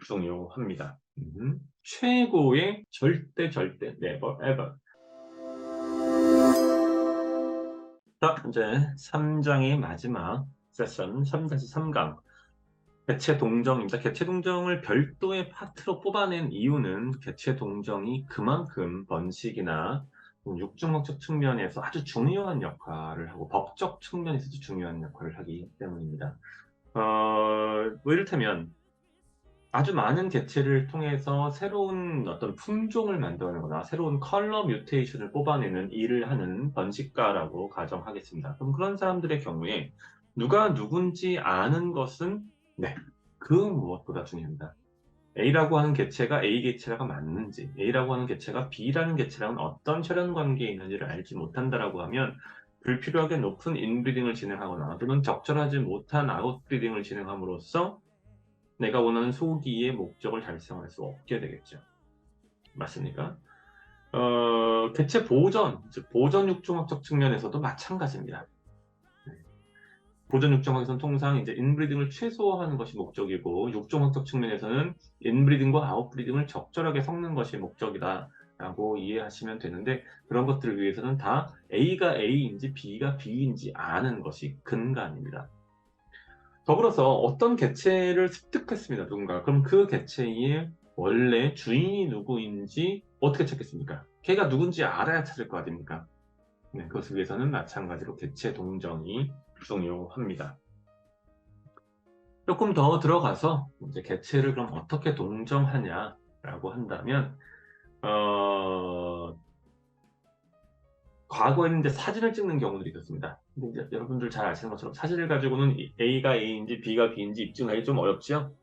중요합니다. 최고의 절대 never ever. 자, 이제 3장의 마지막 세션 3-3강 개체 동정입니다. 개체 동정을 별도의 파트로 뽑아낸 이유는 개체 동정이 그만큼 번식이나 육중학적 측면에서 아주 중요한 역할을 하고 법적 측면에서도 중요한 역할을 하기 때문입니다. 뭐 이를테면 아주 많은 개체를 통해서 새로운 어떤 품종을 만들어내거나 새로운 컬러 뮤테이션을 뽑아내는 일을 하는 번식가라고 가정하겠습니다. 그럼 그런 사람들의 경우에 누가 누군지 아는 것은 네, 그 무엇보다 중요합니다. A라고 하는 개체가 A 개체라가 맞는지, A라고 하는 개체가 B라는 개체랑은 어떤 혈연 관계에 있는지를 알지 못한다라고 하면 불필요하게 높은 인브리딩을 진행하거나 또는 적절하지 못한 아웃브리딩을 진행함으로써 내가 원하는 소기의 목적을 달성할 수 없게 되겠죠. 맞습니까? 개체 보전, 즉 보전 육종학적 측면에서도 마찬가지입니다. 보전 육종학에서는 통상 이제 인브리딩을 최소화하는 것이 목적이고 육종학적 측면에서는 인브리딩과 아웃브리딩을 적절하게 섞는 것이 목적이다라고 이해하시면 되는데 그런 것들을 위해서는 다 A가 A인지 B가 B인지 아는 것이 근간입니다. 더불어서 어떤 개체를 습득했습니다. 누군가. 그럼 그 개체의 원래 주인이 누구인지 어떻게 찾겠습니까? 걔가 누군지 알아야 찾을 거 아닙니까? 네, 그것을 위해서는 마찬가지로 개체 동정이 중요합니다. 조금 더 들어가서 이제 개체를 그럼 어떻게 동정하냐라고 한다면 과거에는 이제 사진을 찍는 경우들이 있었습니다. 근데 이제 여러분들 잘 아시는 것처럼 사진을 가지고는 A가 A인지 B가 B인지 입증하기 좀 어렵죠?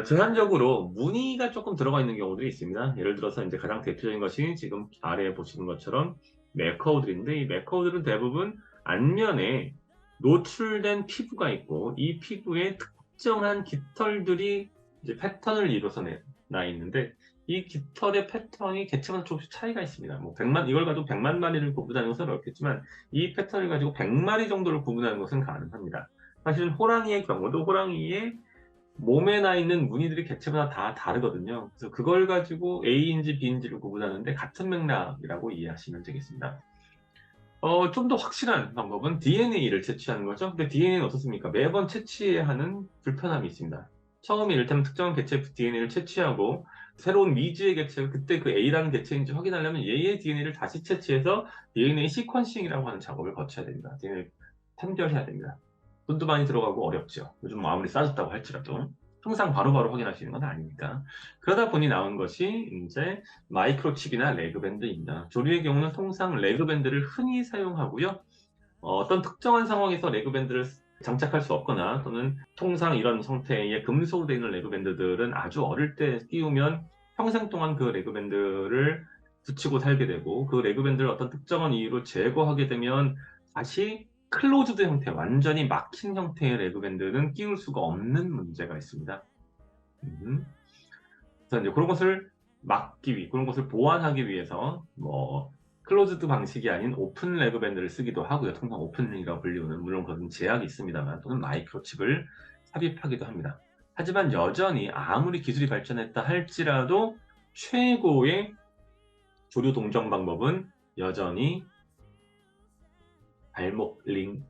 제한적으로 무늬가 조금 들어가 있는 경우들이 있습니다. 예를 들어서 이제 가장 대표적인 것이 지금 아래에 보시는 것처럼 메커우들인데 이 메커우들은 대부분 안면에 노출된 피부가 있고 이 피부에 특정한 깃털들이 이제 패턴을 이뤄서 나 있는데 이 깃털의 패턴이 개체마다 조금씩 차이가 있습니다. 뭐 100만 이걸 가지고 100만 마리를 구분하는 것은 어렵겠지만 이 패턴을 가지고 100마리 정도를 구분하는 것은 가능합니다. 사실은 호랑이의 경우도 호랑이의 몸에 나 있는 무늬들이 개체마다 다 다르거든요. 그래서 그걸 가지고 A인지 B인지를 구분하는데 같은 맥락이라고 이해하시면 되겠습니다. 좀 더 확실한 방법은 DNA를 채취하는 거죠. 근데 DNA는 어떻습니까? 매번 채취해야 하는 불편함이 있습니다. 처음에 이를테면 특정한 개체 DNA를 채취하고 새로운 미지의 개체가 그때 그 A라는 개체인지 확인하려면 얘의 DNA를 다시 채취해서 DNA 시퀀싱이라고 하는 작업을 거쳐야 됩니다. DNA를 판별해야 됩니다. 돈도 많이 들어가고 어렵죠. 요즘 뭐 아무리 싸졌다고 할지라도 항상 바로바로 확인하시는 건 아니니까. 그러다 보니 나온 것이 이제 마이크로칩이나 레그밴드입니다. 조류의 경우는 통상 레그밴드를 흔히 사용하고요. 어떤 특정한 상황에서 레그밴드를 장착할 수 없거나 또는 통상 이런 형태의 금속으로 되어 있는 레그밴드들은 아주 어릴 때 끼우면 평생 동안 그 레그밴드를 붙이고 살게 되고 그 레그밴드를 어떤 특정한 이유로 제거하게 되면 다시 클로즈드 형태, 완전히 막힌 형태의 레그밴드는 끼울 수가 없는 문제가 있습니다. 그래서 이제 그런 것을 막기 위해, 그런 것을 보완하기 위해서 뭐 클로즈드 방식이 아닌 오픈 레그밴드를 쓰기도 하고요. 통상 오픈이라고 불리우는 물론 그런 제약이 있습니다만 또는 마이크로칩을 삽입하기도 합니다. 하지만 여전히 아무리 기술이 발전했다 할지라도 최고의 조류 동정 방법은 여전히 발목 링,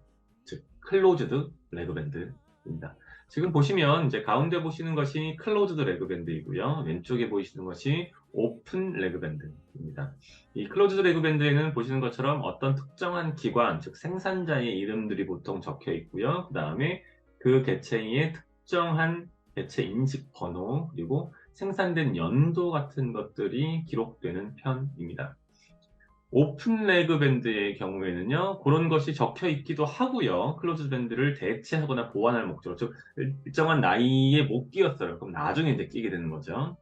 즉 클로즈드 레그밴드입니다. 지금 보시면 이제 가운데 보시는 것이 클로즈드 레그밴드이고요. 왼쪽에 보이시는 것이 오픈 레그밴드입니다. 이 클로즈드 레그밴드에는 보시는 것처럼 어떤 특정한 기관, 즉 생산자의 이름들이 보통 적혀 있고요. 그 다음에 그 개체의 특정한 개체 인식 번호 그리고 생산된 연도 같은 것들이 기록되는 편입니다. 오픈 레그 밴드의 경우에는요, 그런 것이 적혀 있기도 하고요. 클로즈 밴드를 대체하거나 보완할 목적으로, 즉, 일정한 나이에 못 끼었어요. 그럼 나중에 이제 끼게 되는 거죠.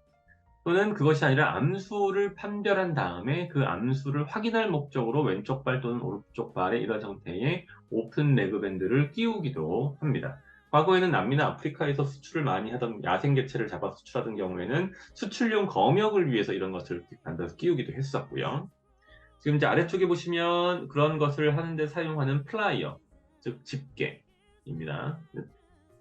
또는 그것이 아니라 암수를 판별한 다음에 그 암수를 확인할 목적으로 왼쪽 발 또는 오른쪽 발에 이런 형태의 오픈 레그 밴드를 끼우기도 합니다. 과거에는 남미나 아프리카에서 수출을 많이 하던 야생 개체를 잡아 수출하던 경우에는 수출용 검역을 위해서 이런 것을 만들어서 끼우기도 했었고요. 지금 이제 아래쪽에 보시면 그런 것을 하는데 사용하는 플라이어, 즉 집게입니다.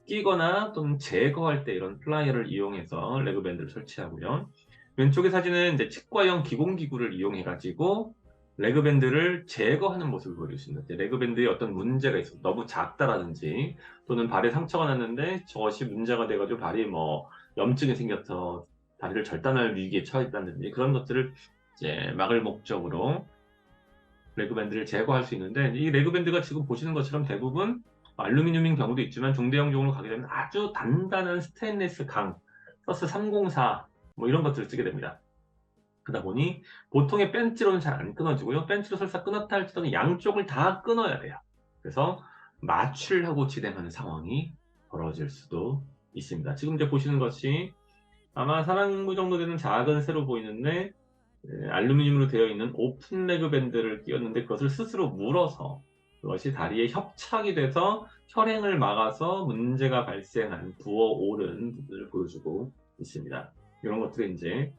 끼거나 또는 제거할 때 이런 플라이어를 이용해서 레그밴드를 설치하고요. 왼쪽의 사진은 이제 치과용 기공기구를 이용해가지고 레그밴드를 제거하는 모습을 보여주십니다. 레그밴드에 어떤 문제가 있어 너무 작다라든지 또는 발에 상처가 났는데 저것이 문제가 돼가지고 발이 뭐 염증이 생겨서 다리를 절단할 위기에 처했다든지 그런 것들을 이제 막을 목적으로 레그밴드를 제거할 수 있는데 이 레그밴드가 지금 보시는 것처럼 대부분 알루미늄인 경우도 있지만 중대형종으로 가게 되면 아주 단단한 스테인리스 강 서스 304 뭐 이런 것들을 쓰게 됩니다. 그러다 보니 보통의 벤치로는 잘 안 끊어지고요. 벤치로 설사 끊었다 할지라도 양쪽을 다 끊어야 돼요. 그래서 마취를 하고 진행하는 상황이 벌어질 수도 있습니다. 지금 이제 보시는 것이 아마 사랑무 정도 되는 작은 새로 보이는데 알루미늄으로 되어 있는 오픈 레그 밴드를 끼웠는데 그것을 스스로 물어서 그것이 다리에 협착이 돼서 혈행을 막아서 문제가 발생한 부어오른 부분을 보여주고 있습니다. 이런 것들이 이제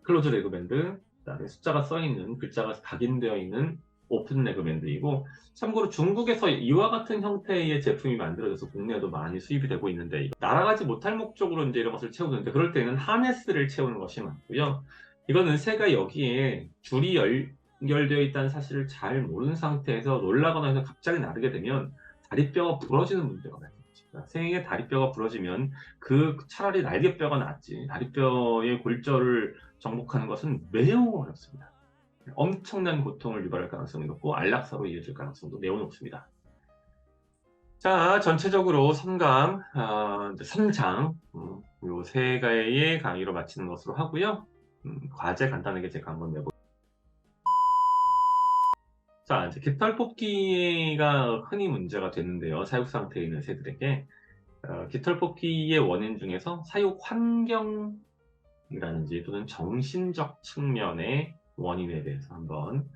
클로즈 레그 밴드, 그다음에 숫자가 써 있는 글자가 각인되어 있는 오픈 레그 밴드이고 참고로 중국에서 이와 같은 형태의 제품이 만들어져서 국내에도 많이 수입이 되고 있는데 날아가지 못할 목적으로 이제 이런 것을 채우는데 그럴 때는 하네스를 채우는 것이 많고요. 이거는 새가 여기에 줄이 연결되어 있다는 사실을 잘 모르는 상태에서 놀라거나 해서 갑자기 나르게 되면 다리뼈가 부러지는 문제가 발생합니다. 새의 다리뼈가 부러지면 차라리 날개뼈가 낫지 다리뼈의 골절을 정복하는 것은 매우 어렵습니다. 엄청난 고통을 유발할 가능성이 높고 안락사로 이어질 가능성도 매우 높습니다. 자, 전체적으로 3강, 3장 요 세 가지의 강의로 마치는 것으로 하고요. 과제 간단하게 제가 한번 내볼게요. 자, 이제 깃털 뽑기가 흔히 문제가 되는데요. 사육 상태에 있는 새들에게 깃털 뽑기의 원인 중에서 사육 환경이라든지 또는 정신적 측면의 원인에 대해서 한번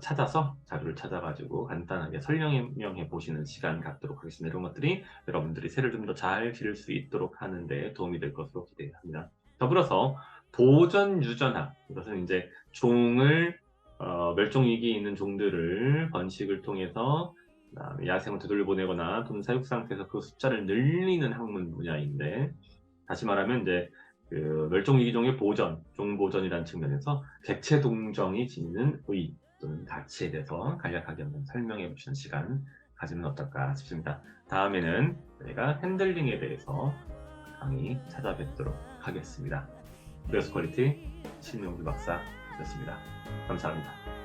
찾아서 자료를 찾아가지고 간단하게 설명해 보시는 시간 갖도록 하겠습니다. 이런 것들이 여러분들이 새를 좀 더 잘 기를 수 있도록 하는데 도움이 될 것으로 기대합니다. 더불어서 보전 유전학, 이것은 이제 종을 멸종위기에 있는 종들을 번식을 통해서 야생을 되돌려보내거나 또는 사육 상태에서 그 숫자를 늘리는 학문 분야인데 다시 말하면 이제 그 멸종위기종의 보전, 종보전이라는 측면에서 객체 동정이 지니는 의 또는 가치에 대해서 간략하게 한번 설명해 보시는 시간 가지면 어떨까 싶습니다. 다음에는 저희가 핸들링에 대해서 강의 찾아뵙도록 하겠습니다. 브레스 퀄리티 신용주 박사였습니다. 감사합니다.